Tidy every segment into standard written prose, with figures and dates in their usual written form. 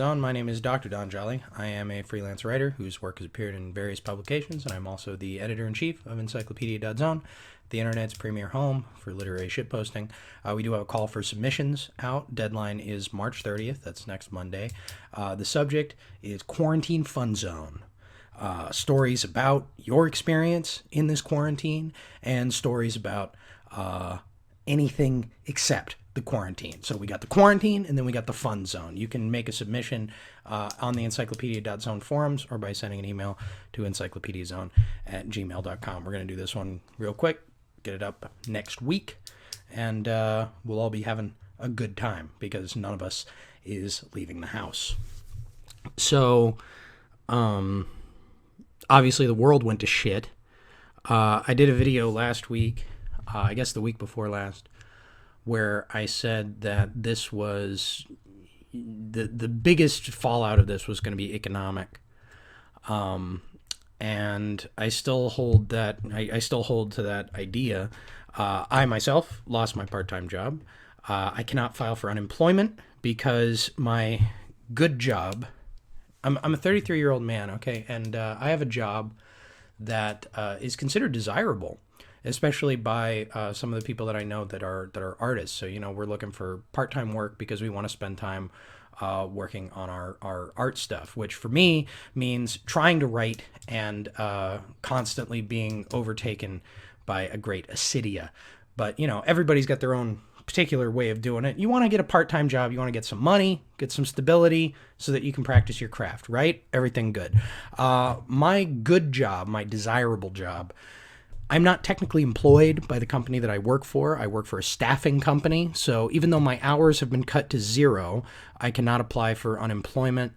Zone. My name is Dr. Don Jolly. I am a freelance writer whose work has appeared in various publications, and I'm also the editor-in-chief of Encyclopedia.zone, the internet's premier home for literary shitposting. We do have a call for submissions out. Deadline is March 30th. That's next Monday. The subject is Quarantine Fun Zone. Stories about your experience in this quarantine and stories about anything except the quarantine. So we got the quarantine and then we got the fun zone. You can make a submission on the encyclopedia.zone forums or by sending an email to encyclopediazone@gmail.com. We're going to do this one real quick, get it up next week, and we'll all be having a good time because none of us is leaving the house. So, obviously the world went to shit. I did a video last week, I guess the week before last, where I said that this was the biggest fallout of this was going to be economic. And I still hold that, I still hold to that idea. I myself lost my part-time job. I cannot file for unemployment because my good job, I'm a 33-year-old man, okay, and I have a job that is considered desirable, especially by some of the people that I know that are artists. So, we're looking for part-time work because we want to spend time working on our art stuff, which for me means trying to write and constantly being overtaken by a great acedia. But, everybody's got their own particular way of doing it. You want to get a part-time job, you want to get some money, get some stability so that you can practice your craft, right? Everything good. My good job, my desirable job, I'm not technically employed by the company that I work for. I work for a staffing company. So even though my hours have been cut to 0, I cannot apply for unemployment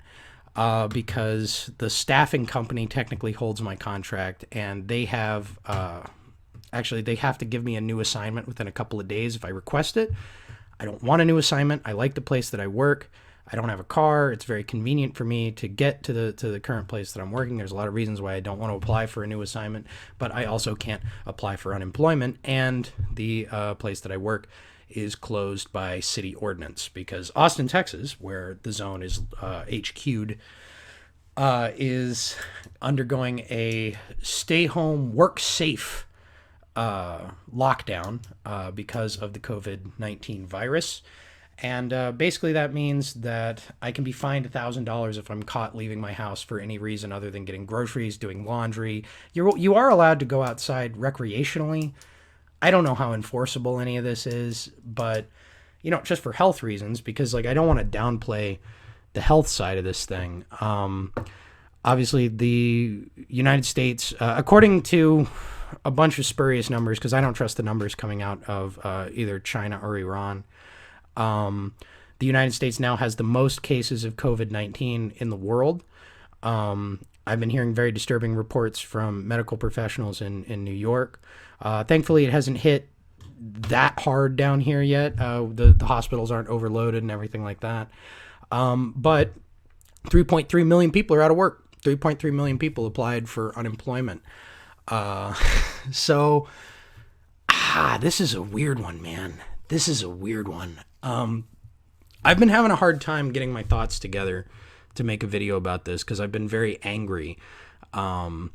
because the staffing company technically holds my contract, and they have they have to give me a new assignment within a couple of days if I request it. I don't want a new assignment. I like the place that I work. I don't have a car. It's very convenient for me to get to the current place that I'm working. There's a lot of reasons why I don't want to apply for a new assignment, but I also can't apply for unemployment, and the place that I work is closed by city ordinance because Austin, Texas, where the zone is HQ'd, is undergoing a stay home, work safe lockdown because of the COVID-19 virus. And basically that means that I can be fined $1,000 if I'm caught leaving my house for any reason other than getting groceries, doing laundry. You are allowed to go outside recreationally. I don't know how enforceable any of this is, but, just for health reasons, because, I don't want to downplay the health side of this thing. Obviously, the United States, according to a bunch of spurious numbers, because I don't trust the numbers coming out of either China or Iran, the United States now has the most cases of COVID-19 in the world. I've been hearing very disturbing reports from medical professionals in New York. Thankfully, it hasn't hit that hard down here yet. The hospitals aren't overloaded and everything like that. But 3.3 million people are out of work. 3.3 million people applied for unemployment. So this is a weird one, man. This is a weird one. I've been having a hard time getting my thoughts together to make a video about this because I've been very angry. And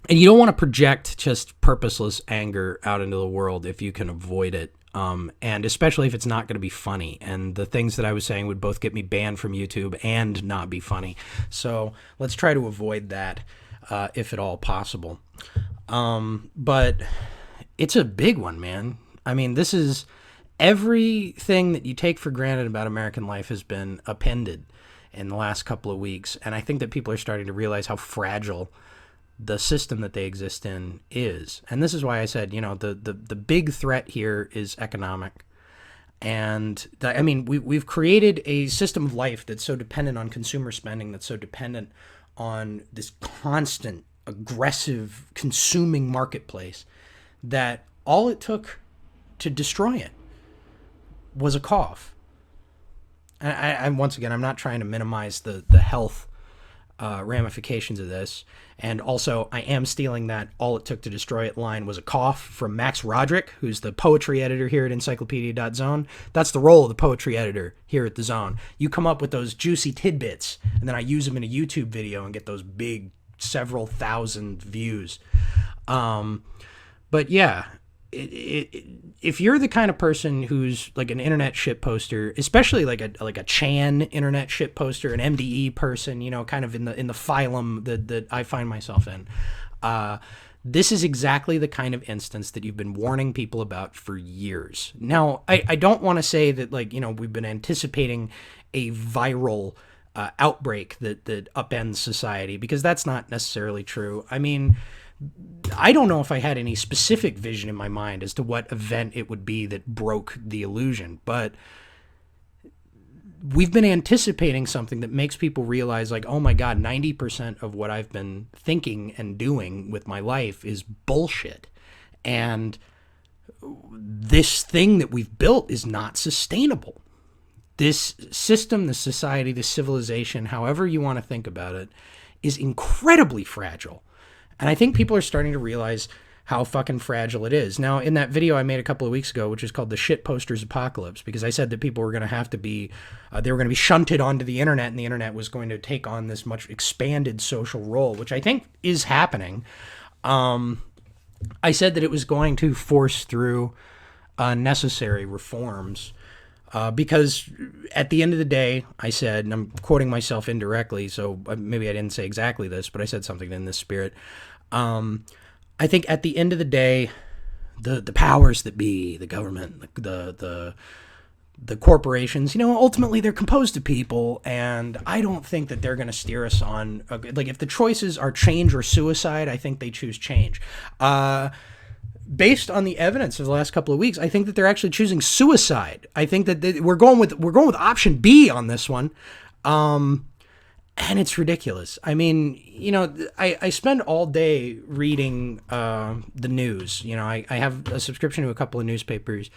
you don't want to project just purposeless anger out into the world if you can avoid it. And especially if it's not going to be funny. And the things that I was saying would both get me banned from YouTube and not be funny. So let's try to avoid that if at all possible. But it's a big one, man. I mean, this is everything that you take for granted about American life has been upended in the last couple of weeks. And I think that people are starting to realize how fragile the system that they exist in is. And this is why I said, the big threat here is economic. And we've created a system of life that's so dependent on consumer spending, that's so dependent on this constant, aggressive, consuming marketplace, that all it took to destroy it was a cough. And once again, I'm not trying to minimize the health ramifications of this. And also, I am stealing that "all it took to destroy it" line was a cough from Max Roderick, who's the poetry editor here at Encyclopedia.zone. That's the role of the poetry editor here at the Zone. You come up with those juicy tidbits, and then I use them in a YouTube video and get those big several thousand views. But yeah, if you're the kind of person who's like an internet shit poster, especially like a Chan internet shit poster, an MDE person, you know, kind of in the phylum that I find myself in, this is exactly the kind of instance that you've been warning people about for years. Now, I don't want to say that, like, you know, we've been anticipating a viral outbreak that upends society, because that's not necessarily true. I mean, I don't know if I had any specific vision in my mind as to what event it would be that broke the illusion, but we've been anticipating something that makes people realize, like, oh my God, 90% of what I've been thinking and doing with my life is bullshit. And this thing that we've built is not sustainable. This system, this society, this civilization, however you want to think about it, is incredibly fragile. And I think people are starting to realize how fucking fragile it is. Now, in that video I made a couple of weeks ago, which is called the Shit Posters Apocalypse, because I said that people were going to have to be, they were going to be shunted onto the internet, and the internet was going to take on this much expanded social role, which I think is happening. I said that it was going to force through necessary reforms. Because at the end of the day, I said, and I'm quoting myself indirectly, so maybe I didn't say exactly this, but I said something in this spirit. I think at the end of the day, the powers that be, the government, the corporations, you know, ultimately they're composed of people, and I don't think that they're going to steer us on, like, if the choices are change or suicide, I think they choose change. Based on the evidence of the last couple of weeks, I think that they're actually choosing suicide. I think that we're going with option B on this one. And it's ridiculous. I mean, you know, I spend all day reading the news. You know, I have a subscription to a couple of newspapers,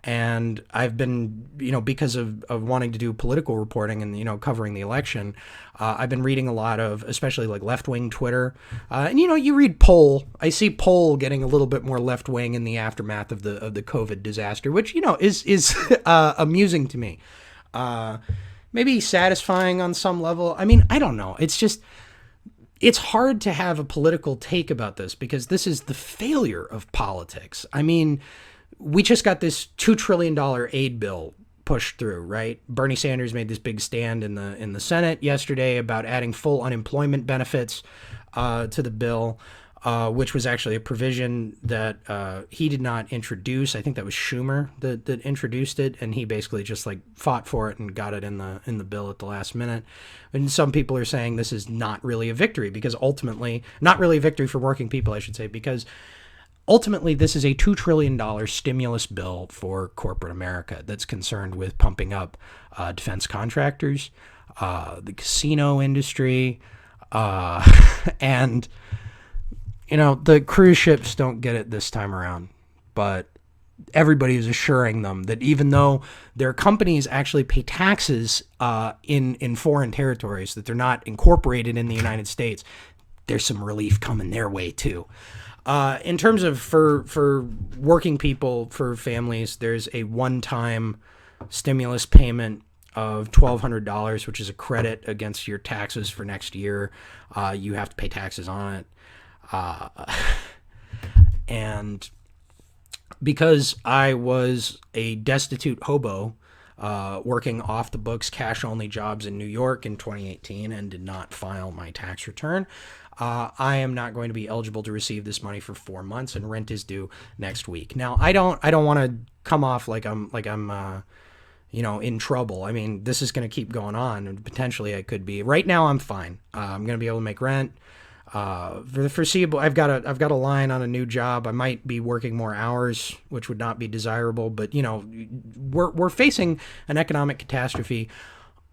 and I've been, you know, because of wanting to do political reporting and, you know, covering the election, I've been reading a lot of, especially like left-wing Twitter. And, you know, you read Poll. I see Poll getting a little bit more left-wing in the aftermath of the COVID disaster, which, you know, is amusing to me. Maybe satisfying on some level. I mean, I don't know. It's just, it's hard to have a political take about this, because this is the failure of politics. I mean, we just got this $2 trillion aid bill pushed through, right? Bernie Sanders made this big stand in the Senate yesterday about adding full unemployment benefits to the bill, which was actually a provision that he did not introduce. I think that was Schumer that introduced it, and he basically just like fought for it and got it in the bill at the last minute. And some people are saying this is not really a victory, because ultimately, not really a victory for working people, I should say, because ultimately, this is a $2 trillion stimulus bill for corporate America that's concerned with pumping up defense contractors, the casino industry, and, you know, the cruise ships don't get it this time around. But everybody is assuring them that even though their companies actually pay taxes in foreign territories, that they're not incorporated in the United States, there's some relief coming their way too. In terms of for working people, for families, there's a one-time stimulus payment of $1,200, which is a credit against your taxes for next year. You have to pay taxes on it. And because I was a destitute hobo working off the books cash-only jobs in New York in 2018 and did not file my tax return, I am not going to be eligible to receive this money for 4 months, and rent is due next week. Now, I don't want to come off like I'm you know, in trouble. I mean, this is going to keep going on, and potentially I could be. Right now, I'm fine. I'm going to be able to make rent. For the foreseeable, I've got a line on a new job. I might be working more hours, which would not be desirable. But, you know, we're facing an economic catastrophe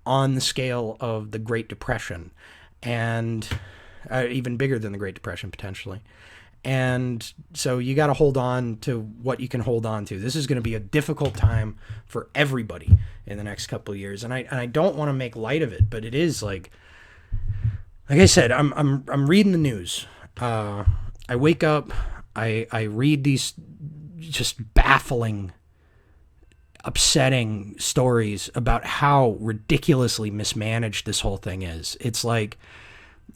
on the scale of the Great Depression, and even bigger than the Great Depression potentially. And so you got to hold on to what you can hold on to. This is going to be a difficult time for everybody in the next couple of years. And I don't want to make light of it, but it is like, like I said, I'm reading the news. I wake up, I read these just baffling, upsetting stories about how ridiculously mismanaged this whole thing is. It's like,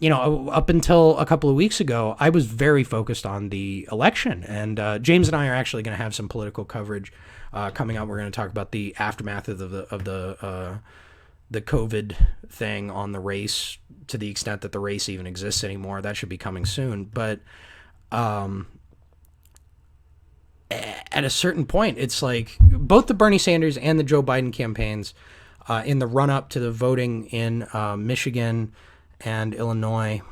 up until a couple of weeks ago, I was very focused on the election, and James and I are actually going to have some political coverage coming out. We're going to talk about the aftermath of the COVID thing on the race, to the extent that the race even exists anymore. That should be coming soon. But at a certain point, it's like both the Bernie Sanders and the Joe Biden campaigns in the run up to the voting in Michigan and Illinois,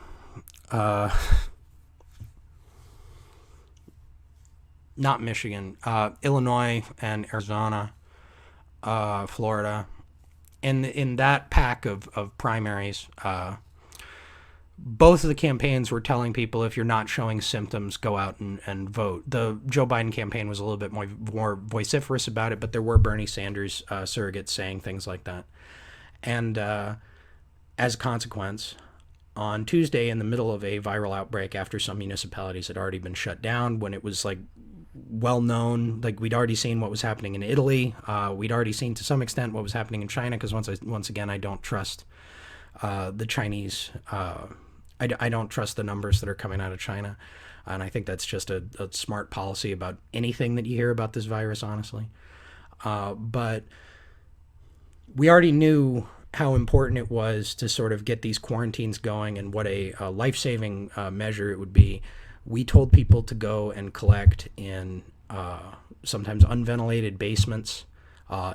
not Michigan, Illinois and Arizona, Florida, in that pack of primaries, both of the campaigns were telling people, if you're not showing symptoms, go out and vote. The Joe Biden campaign was a little bit more vociferous about it, but there were Bernie Sanders surrogates saying things like that. And as a consequence, on Tuesday, in the middle of a viral outbreak after some municipalities had already been shut down, when it was like well known, like we'd already seen what was happening in Italy, we'd already seen to some extent what was happening in China, because once again I don't trust the Chinese. I don't trust the numbers that are coming out of China, and I think that's just a smart policy about anything that you hear about this virus, honestly. But we already knew how important it was to sort of get these quarantines going, and what a life-saving measure it would be. We told people to go and collect in sometimes unventilated basements,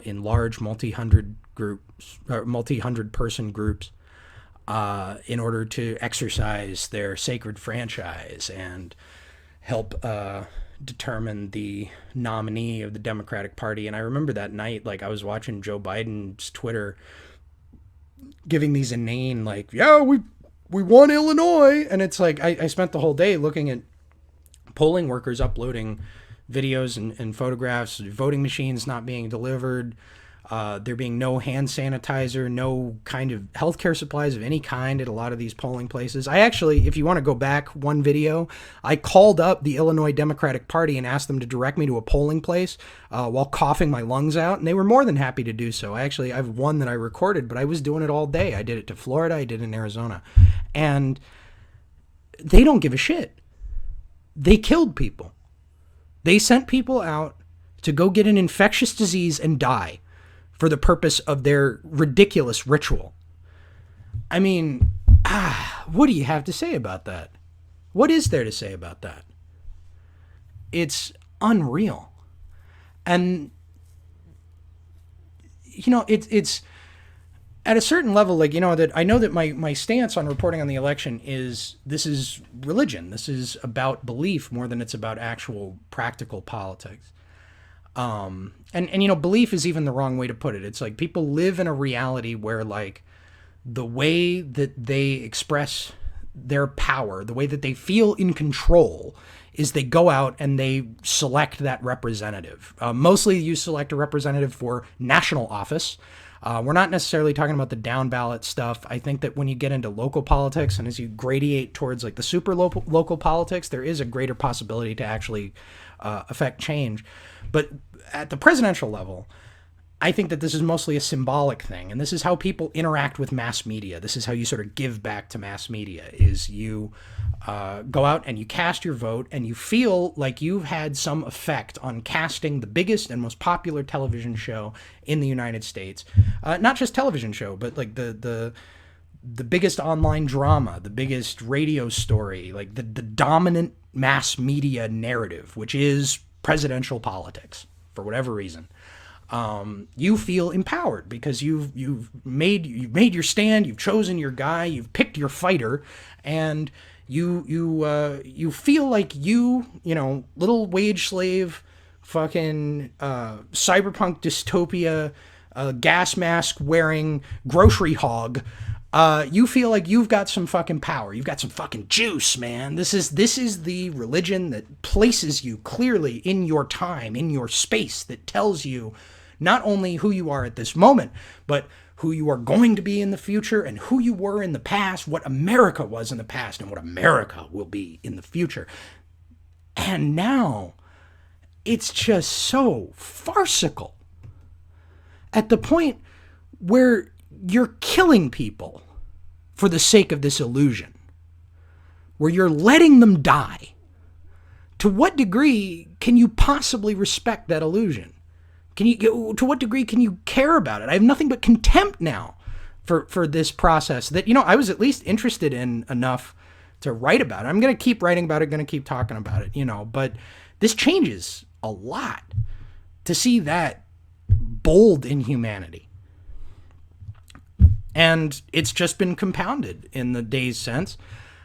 in large multi-hundred person groups, in order to exercise their sacred franchise and help determine the nominee of the Democratic Party. And I remember that night, like I was watching Joe Biden's Twitter giving these inane, like, yeah, we won Illinois. And it's like, I spent the whole day looking at polling workers uploading videos and photographs, voting machines not being delivered, there being no hand sanitizer, no kind of healthcare supplies of any kind at a lot of these polling places. I actually, if you want to go back one video, I called up the Illinois Democratic Party and asked them to direct me to a polling place while coughing my lungs out, and they were more than happy to do so. I've one that I recorded, but I was doing it all day. I did it to Florida, I did it in Arizona, and they don't give a shit. They killed people. They sent people out to go get an infectious disease and die for the purpose of their ridiculous ritual. I mean, what do you have to say about that? What is there to say about that? It's unreal. And, it's at a certain level, like, that I know that my stance on reporting on the election is, this is religion. This is about belief more than it's about actual practical politics. And belief is even the wrong way to put it. It's like people live in a reality where, like, the way that they express their power, the way that they feel in control, is they go out and they select that representative. Mostly you select a representative for national office. We're not necessarily talking about the down ballot stuff. I think that when you get into local politics, and as you gradiate towards like the super local politics, there is a greater possibility to actually affect change. But at the presidential level, I think that this is mostly a symbolic thing, and this is how people interact with mass media. This is how you sort of give back to mass media, is you go out and you cast your vote, and you feel like you've had some effect on casting the biggest and most popular television show in the United States. Not just television show, but like the biggest online drama, the biggest radio story, like the dominant mass media narrative, which is presidential politics, for whatever reason. You feel empowered because you've made your stand, you've chosen your guy, you've picked your fighter, and you feel like little wage slave, fucking cyberpunk dystopia, gas mask wearing grocery hog. You feel like you've got some fucking power. You've got some fucking juice, man. This is the religion that places you clearly in your time, in your space, that tells you not only who you are at this moment, but who you are going to be in the future and who you were in the past, what America was in the past and what America will be in the future. And now it's just so farcical at the point where you're killing people for the sake of this illusion, where you're letting them die. To what degree can you possibly respect that illusion? To what degree can you care about it? I have nothing but contempt now for this process that, I was at least interested in enough to write about it. I'm going to keep writing about it, going to keep talking about it, but this changes a lot to see that bold inhumanity. And it's just been compounded in the days since.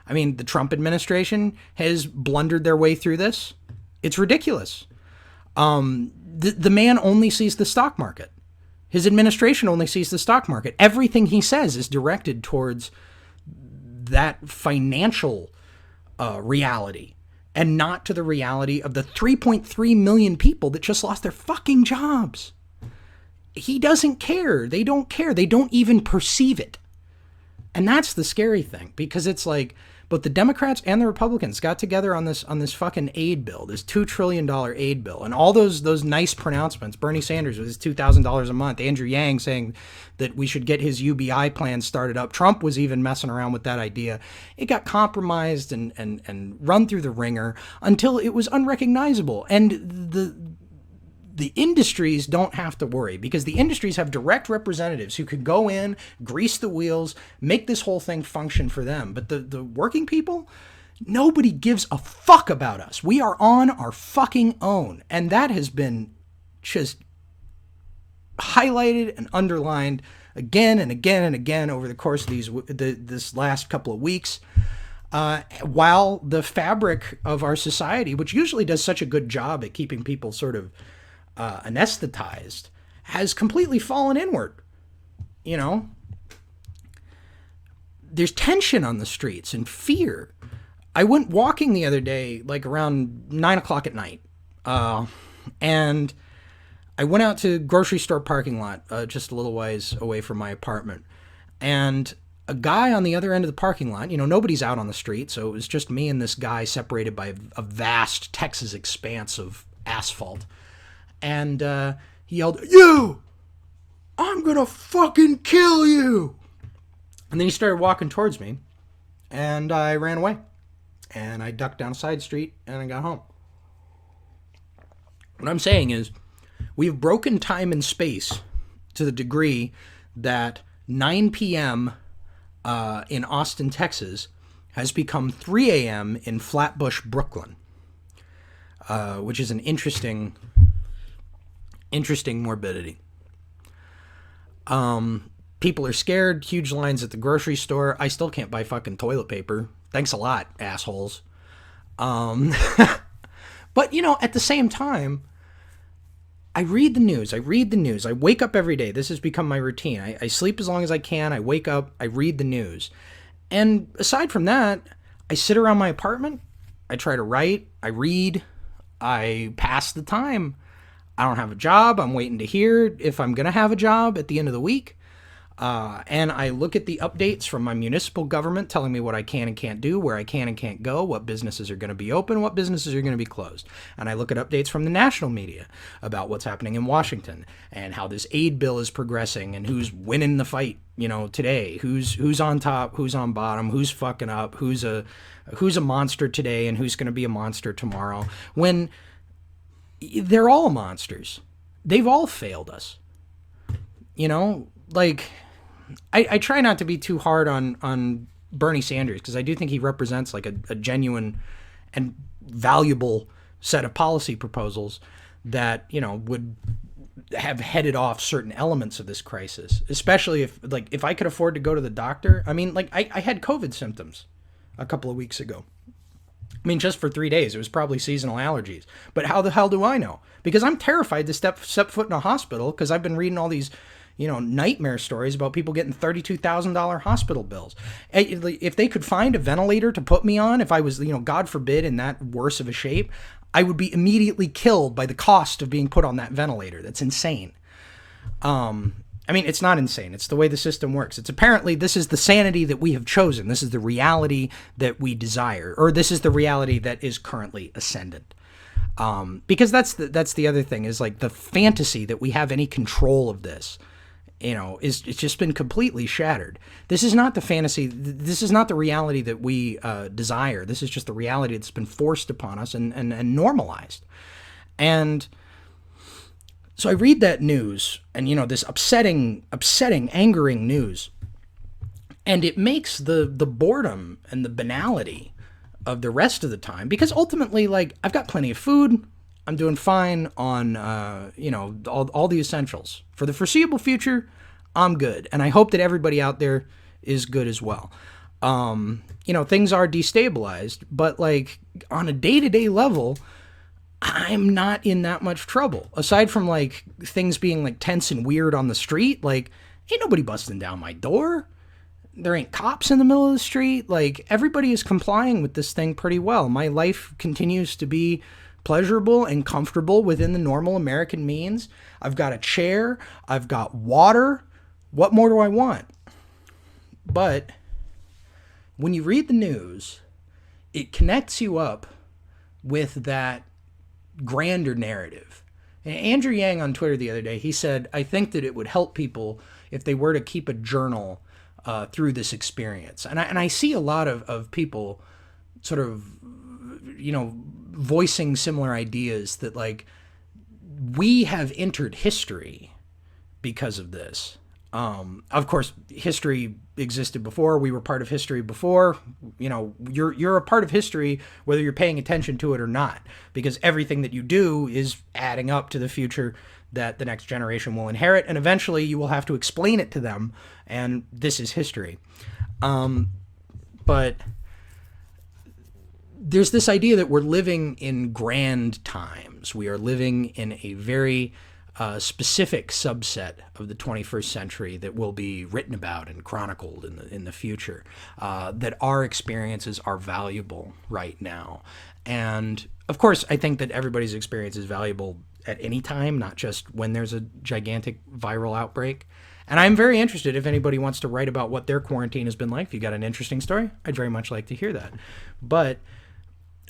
I mean, the Trump administration has blundered their way through this. It's ridiculous. The man only sees the stock market. His administration only sees the stock market. Everything he says is directed towards that financial reality and not to the reality of the 3.3 million people that just lost their fucking jobs. He doesn't care. They don't care. They don't even perceive it. And that's the scary thing, because it's like both the Democrats and the Republicans got together on this fucking aid bill, this $2 trillion aid bill, and all those nice pronouncements. Bernie Sanders with his $2,000 a month, Andrew Yang saying that we should get his UBI plan started up. Trump was even messing around with that idea. It got compromised and run through the ringer until it was unrecognizable. And the industries don't have to worry, because the industries have direct representatives who could go in, grease the wheels, make this whole thing function for them. But the working people, nobody gives a fuck about us. We are on our fucking own. And that has been just highlighted and underlined again and again and again over the course of this last couple of weeks. While the fabric of our society, which usually does such a good job at keeping people sort of anesthetized, has completely fallen inward. There's tension on the streets and fear. I went walking the other day, like around 9 o'clock at night, and I went out to grocery store parking lot, just a little ways away from my apartment, and a guy on the other end of the parking lot, nobody's out on the street, so it was just me and this guy separated by a vast Texas expanse of asphalt. And he yelled, "You! I'm gonna fucking kill you!" And then he started walking towards me, and I ran away. And I ducked down a side street, and I got home. What I'm saying is, we've broken time and space to the degree that 9 p.m. In Austin, Texas, has become 3 a.m. in Flatbush, Brooklyn, which is an interesting morbidity. People are scared, huge lines at the grocery store. I still can't buy fucking toilet paper. Thanks a lot, assholes. But, at the same time, I read the news. I wake up every day. This has become my routine. I sleep as long as I can. I wake up. I read the news. And aside from that, I sit around my apartment. I try to write. I read. I pass the time. I don't have a job. I'm waiting to hear if I'm going to have a job at the end of the week. And I look at the updates from my municipal government telling me what I can and can't do, where I can and can't go, what businesses are going to be open, what businesses are going to be closed. And I look at updates from the national media about what's happening in Washington and how this aid bill is progressing and who's winning the fight, today, who's on top, who's on bottom, who's fucking up, who's a monster today and who's going to be a monster tomorrow. When they're all monsters. They've all failed us. I try not to be too hard on Bernie Sanders, because I do think he represents like a genuine and valuable set of policy proposals that, would have headed off certain elements of this crisis, especially if I could afford to go to the doctor. I mean, I had COVID symptoms a couple of weeks ago. I mean, just for 3 days. It was probably seasonal allergies. But how the hell do I know? Because I'm terrified to step foot in a hospital, because I've been reading all these, nightmare stories about people getting $32,000 hospital bills. If they could find a ventilator to put me on, if I was, God forbid, in that worse of a shape, I would be immediately killed by the cost of being put on that ventilator. That's insane. I mean, it's not insane. It's the way the system works. It's apparently this is the sanity that we have chosen. This is the reality that we desire, or this is the reality that is currently ascendant. Because that's the other thing is like the fantasy that we have any control of this, it's just been completely shattered. This is not the fantasy. This is not the reality that we desire. This is just the reality that's been forced upon us and normalized. And so I read that news and, this upsetting, angering news. And it makes the boredom and the banality of the rest of the time, because ultimately, like, I've got plenty of food. I'm doing fine on, all the essentials. For the foreseeable future, I'm good. And I hope that everybody out there is good as well. Things are destabilized, but like on a day-to-day level, I'm not in that much trouble. Aside from like things being like tense and weird on the street, like ain't nobody busting down my door. There ain't cops in the middle of the street. Like everybody is complying with this thing pretty well. My life continues to be pleasurable and comfortable within the normal American means. I've got a chair. I've got water. What more do I want? But when you read the news, it connects you up with that grander narrative. And Andrew Yang on Twitter the other day, he said, I think that it would help people if they were to keep a journal through this experience. And I see a lot of people sort of, voicing similar ideas that like we have entered history because of this. Of course, history existed before. We were part of history before. You're a part of history whether you're paying attention to it or not, because everything that you do is adding up to the future that the next generation will inherit, and eventually you will have to explain it to them, and this is history. But there's this idea that we're living in grand times. We are living in a very specific subset of the 21st century that will be written about and chronicled in the future, that our experiences are valuable right now. And of course, I think that everybody's experience is valuable at any time, not just when there's a gigantic viral outbreak. And I'm very interested if anybody wants to write about what their quarantine has been like. If you got an interesting story, I'd very much like to hear that. But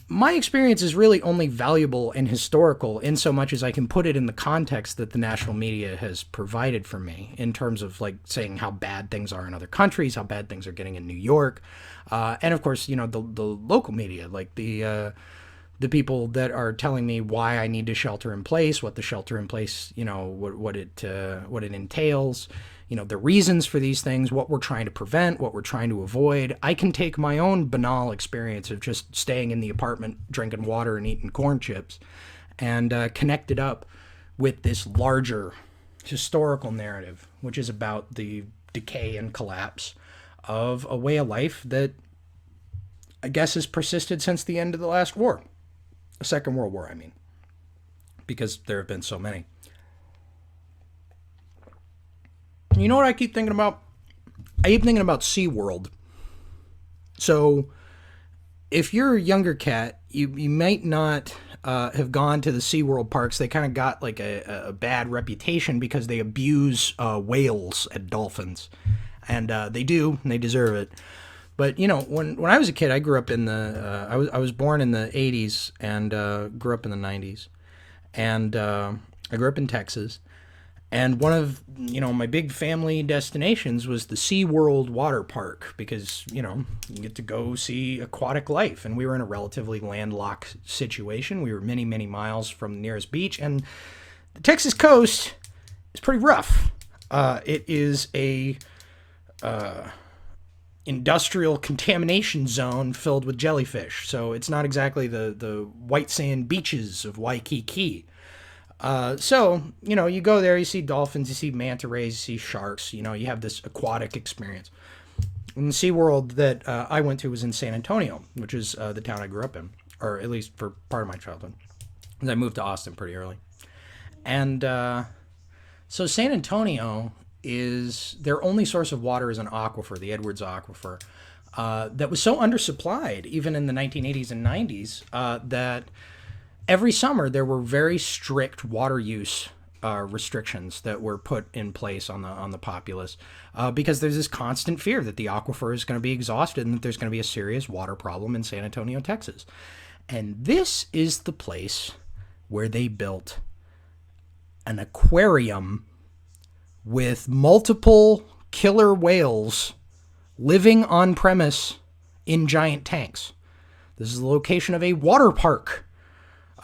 my experience is really only valuable and historical in so much as I can put it in the context that the national media has provided for me, in terms of like saying how bad things are in other countries, how bad things are getting in New York. And of course, the local media, like the people that are telling me why I need to shelter in place, what the shelter in place, what it entails, the reasons for these things, what we're trying to prevent, what we're trying to avoid. I can take my own banal experience of just staying in the apartment, drinking water and eating corn chips, and connect it up with this larger historical narrative, which is about the decay and collapse of a way of life that I guess has persisted since the end of the last war. The Second World War, I mean, because there have been so many. You know what I keep thinking about? I keep thinking about SeaWorld. So, if you're a younger cat, you might not have gone to the SeaWorld parks. They kind of got like a bad reputation because they abuse whales and dolphins. And they do, and they deserve it. But, when I was a kid, I grew up in I was born in the 80s and grew up in the 90s. And I grew up in Texas. And one of, my big family destinations was the SeaWorld water park because, you get to go see aquatic life. And we were in a relatively landlocked situation. We were many, many miles from the nearest beach. And the Texas coast is pretty rough. It is a industrial contamination zone filled with jellyfish. So it's not exactly the white sand beaches of Waikiki. So, you go there, you see dolphins, you see manta rays, you see sharks, you have this aquatic experience. And the SeaWorld that I went to was in San Antonio, which is the town I grew up in, or at least for part of my childhood. And I moved to Austin pretty early. And so San Antonio their only source of water is an aquifer, the Edwards Aquifer, that was so undersupplied, even in the 1980s and 90s, that every summer there were very strict water use restrictions that were put in place on the populace, because there's this constant fear that the aquifer is going to be exhausted and that there's going to be a serious water problem in San Antonio, Texas. And this is the place where they built an aquarium with multiple killer whales living on premise in giant tanks. This is the location of a water park.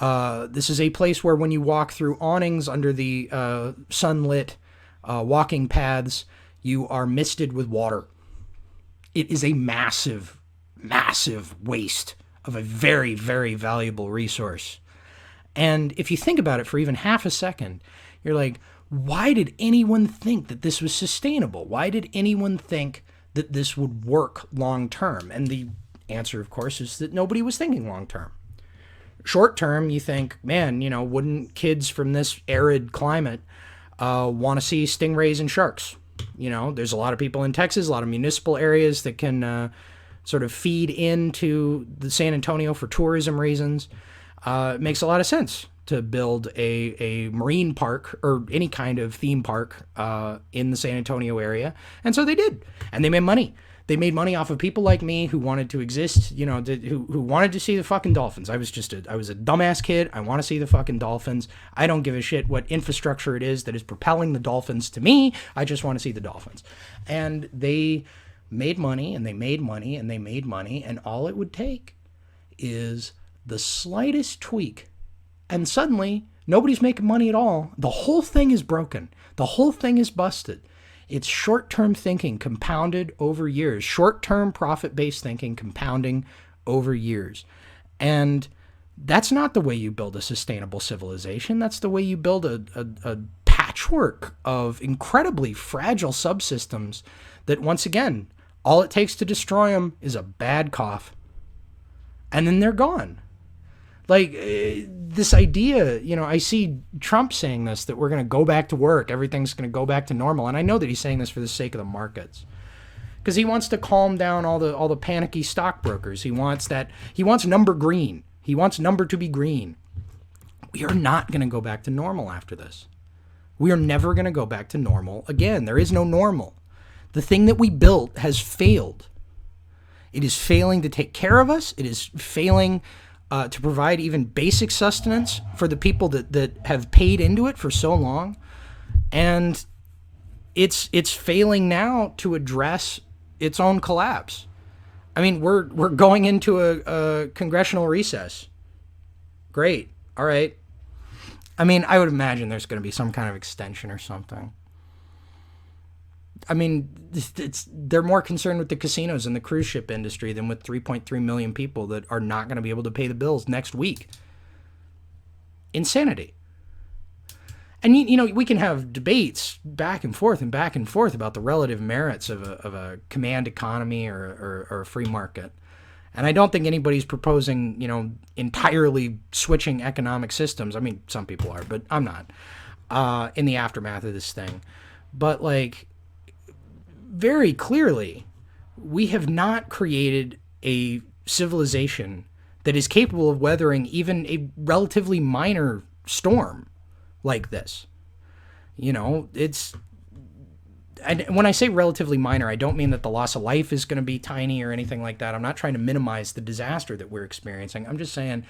This is a place where when you walk through awnings under the sunlit walking paths, you are misted with water. It is a massive, massive waste of a very, very valuable resource. And if you think about it for even half a second, you're like, why did anyone think that this was sustainable? Why did anyone think that this would work long term? And the answer, of course, is that nobody was thinking long term. Short term, you think, man, wouldn't kids from this arid climate want to see stingrays and sharks? There's a lot of people in Texas, a lot of municipal areas that can sort of feed into the San Antonio for tourism reasons. It makes a lot of sense to build a marine park or any kind of theme park in the San Antonio area. And so they did. And they made money. They made money off of people like me who wanted to exist, who wanted to see the fucking dolphins. I was a dumbass kid. I want to see the fucking dolphins. I don't give a shit what infrastructure it is that is propelling the dolphins to me. I just want to see the dolphins. And they made money and they made money and they made money. And all it would take is the slightest tweak. And suddenly, nobody's making money at all. The whole thing is broken. The whole thing is busted. It's short-term thinking compounded over years. Short-term profit-based thinking compounding over years. And that's not the way you build a sustainable civilization. That's the way you build a patchwork of incredibly fragile subsystems that, once again, all it takes to destroy them is a bad cough. And then they're gone. Like, this idea, I see Trump saying this, that we're going to go back to work, everything's going to go back to normal. And I know that he's saying this for the sake of the markets. Because he wants to calm down all the panicky stockbrokers. He wants number green. He wants number to be green. We are not going to go back to normal after this. We are never going to go back to normal again. There is no normal. The thing that we built has failed. It is failing to take care of us. It is failing to provide even basic sustenance for the people that have paid into it for so long. And it's failing now to address its own collapse. I mean, we're going into a congressional recess. Great. All right. I mean, I would imagine there's going to be some kind of extension or something. I mean, they're more concerned with the casinos and the cruise ship industry than with 3.3 million people that are not going to be able to pay the bills next week. Insanity. And, we can have debates back and forth about the relative merits of a command economy or a free market. And I don't think anybody's proposing, entirely switching economic systems. I mean, some people are, but I'm not, in the aftermath of this thing. But, very clearly, we have not created a civilization that is capable of weathering even a relatively minor storm like this. It's... And when I say relatively minor, I don't mean that the loss of life is going to be tiny or anything like that. I'm not trying to minimize the disaster that we're experiencing. I'm just saying,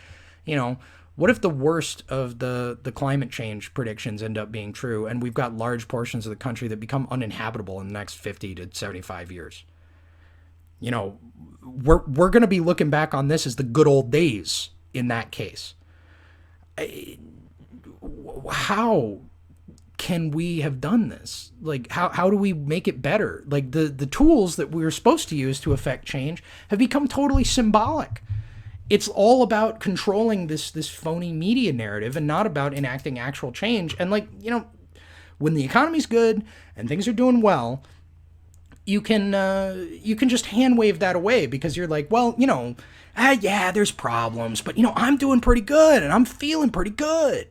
what if the worst of the climate change predictions end up being true and we've got large portions of the country that become uninhabitable in the next 50 to 75 years? We're going to be looking back on this as the good old days in that case. How can we have done this? How do we make it better? The tools that we were supposed to use to affect change have become totally symbolic. It's all about controlling this phony media narrative and not about enacting actual change. And when the economy's good and things are doing well, you can just hand wave that away because you're like, well, yeah, there's problems, but I'm doing pretty good and I'm feeling pretty good.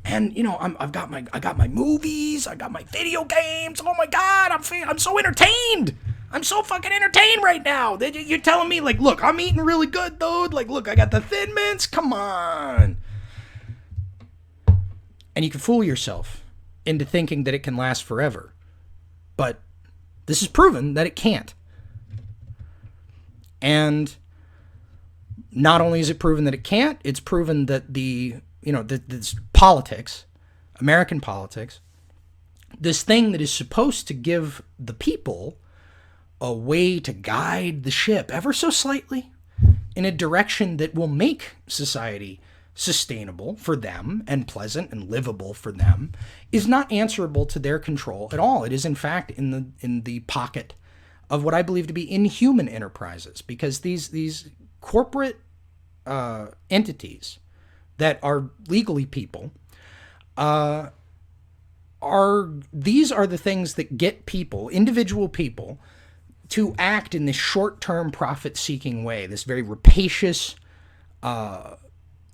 And I got my movies, I got my video games. Oh my God, I'm so entertained. I'm so fucking entertained right now. You're telling me, look, I'm eating really good, dude. Look, I got the Thin Mints. Come on. And you can fool yourself. into thinking that it can last forever. But this is proven that it can't. And not only is it proven that it can't, it's proven that this politics, American politics, this thing that is supposed to give the people a way to guide the ship ever so slightly in a direction that will make society sustainable for them and pleasant and livable for them, is not answerable to their control at all. It is in fact in the pocket of what I believe to be inhuman enterprises, because these corporate entities that are legally people are the things that get people, individual people, to act in this short-term profit-seeking way, this very rapacious,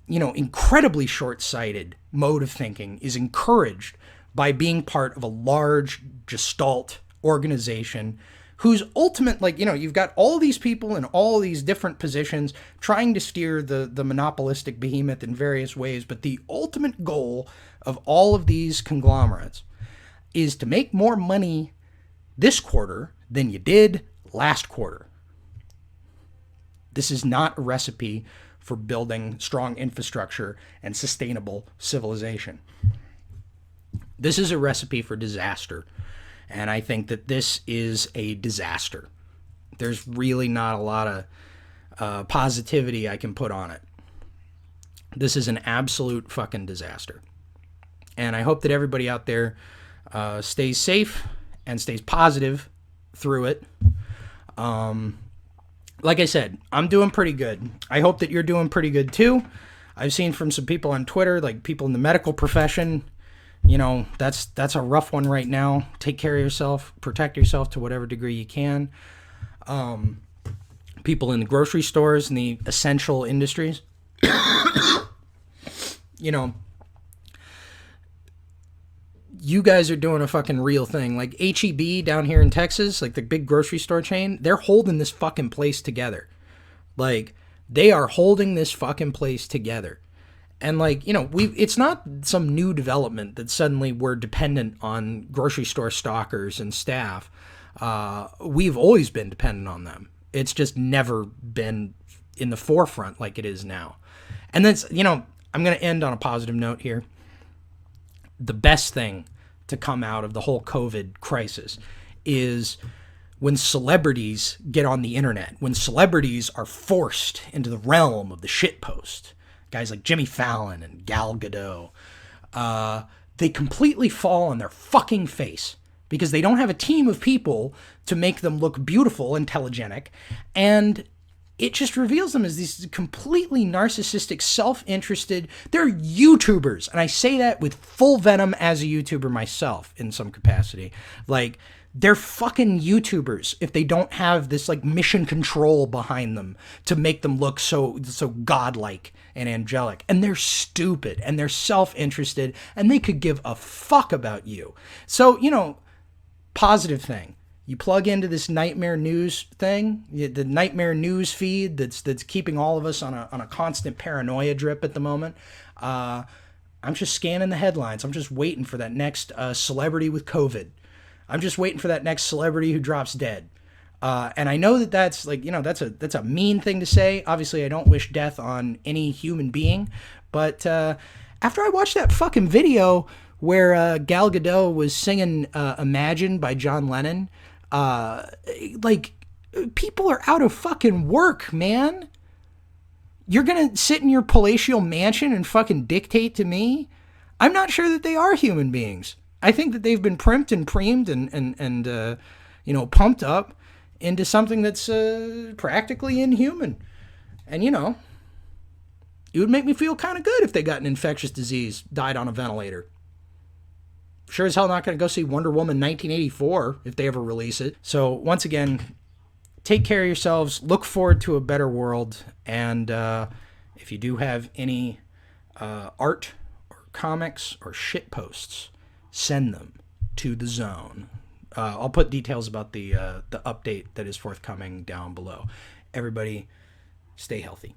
incredibly short-sighted mode of thinking is encouraged by being part of a large gestalt organization whose ultimate, you've got all these people in all these different positions trying to steer the monopolistic behemoth in various ways, but the ultimate goal of all of these conglomerates is to make more money this quarter than you did last quarter. This is not a recipe for building strong infrastructure and sustainable civilization. This is a recipe for disaster. And I think that this is a disaster. There's really not a lot of positivity I can put on it. This is an absolute fucking disaster. And I hope that everybody out there stays safe and stays positive through it. Like I said, I'm doing pretty good. I hope that you're doing pretty good too. I've seen from some people on Twitter, like people in the medical profession, that's a rough one right now. Take care of yourself, protect yourself to whatever degree you can. People in the grocery stores and the essential industries, you guys are doing a fucking real thing. Like H-E-B down here in Texas, like the big grocery store chain, they're holding this fucking place together. Like, they are holding this fucking place together. And it's not some new development that suddenly we're dependent on grocery store stockers and staff. We've always been dependent on them. It's just never been in the forefront like it is now. And that's, I'm going to end on a positive note here. The best thing to come out of the whole COVID crisis is when celebrities get on the internet, when celebrities are forced into the realm of the shitpost. Guys like Jimmy Fallon and Gal Gadot, they completely fall on their fucking face because they don't have a team of people to make them look beautiful and telegenic, and it just reveals them as these completely narcissistic, self-interested, they're YouTubers, and I say that with full venom as a YouTuber myself in some capacity. Like, they're fucking YouTubers if they don't have this mission control behind them to make them look so godlike and angelic. And they're stupid and they're self-interested and they could give a fuck about you. So, positive thing. You plug into this nightmare news thing, the nightmare news feed that's keeping all of us on a constant paranoia drip at the moment. I'm just scanning the headlines. I'm just waiting for that next celebrity with COVID. I'm just waiting for that next celebrity who drops dead. And I know that's that's a mean thing to say. Obviously, I don't wish death on any human being. But after I watched that fucking video where Gal Gadot was singing Imagine by John Lennon, people are out of fucking work, man. You're going to sit in your palatial mansion and fucking dictate to me? I'm not sure that they are human beings. I think that they've been primped and preemed and pumped up into something that's practically inhuman. And, it would make me feel kind of good if they got an infectious disease, died on a ventilator. Sure as hell not going to go see Wonder Woman 1984 if they ever release it. So, once again, take care of yourselves. Look forward to a better world. And if you do have any art or comics or shit posts, send them to the zone. I'll put details about the update that is forthcoming down below. Everybody, stay healthy.